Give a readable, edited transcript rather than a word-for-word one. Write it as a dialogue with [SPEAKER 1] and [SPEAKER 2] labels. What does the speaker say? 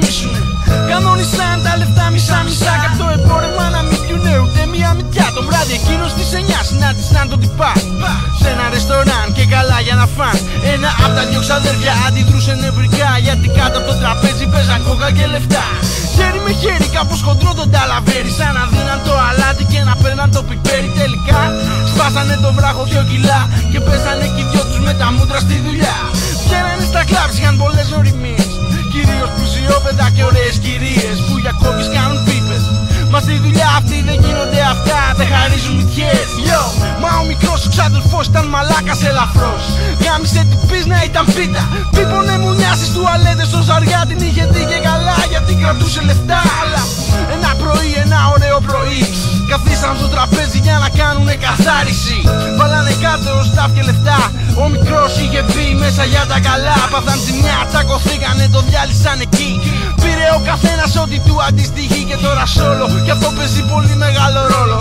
[SPEAKER 1] γαμίσουνε. Κανόνισαν τα λεφτά μισά-μισά. Κι αυτό εμπόρευμα να μην πιουνε ούτε μία μυτιά. Το βράδυ εκείνος στις 9 συνάντησαν τον τυπά σε ένα ρεστοράν και καλά για να φαν. Ένα απ' τα δυο ξαδέρφια αντιδρούσε νευρικά, γιατί κάτω από το τραπέζι παίζαν κόκα και λεφτά. Χέρι με χέρι κάπως χοντρό τον ταλαβέρι, σαν να δίναν το αλάτι και να παίρναν το πιπέρι. Τελικά σπάσανε το βράχο 2 κιλά και πέσανε κι οι δυο τους με τα μούτρα στη δουλειά. Βγαίνανε στα κλαμπς, είχαν πολλές οριμίες, κυρίως πλουσιόπαιδα και ωραίες κυρίες που για κόκκις κάνουν πίπες. Μα στη δουλειά αυτή δεν γίνονται αυτά, δεν χαρίζουν μυτιές. Μα ο μικρός ο ξάδελφος ήταν μαλάκας ελαφρός. Γάμισε την πίσνα, ήταν πίτα. Πίπονε μουνιά στις τουαλέτες στο ζαριά. Την είχε δει και καλά γιατί κρατούσε λεφτά. Αλλά ένα πρωί, ένα ωραίο πρωί, καθίσαν στο τραπέζι για να κάνουνε καθάριση. Βάλανε κάτω σταφ και λεφτά. Ο μικρός είχε μπει μέσα για τα καλά. Πάθαν ζημιά, τσακωθήκανε, το διάλυσαν εκεί. Πήρε ο καθένας ό,τι του αντιστοιχεί και τώρα σόλο. Κι αυτό παίζει πολύ μεγάλο ρόλο.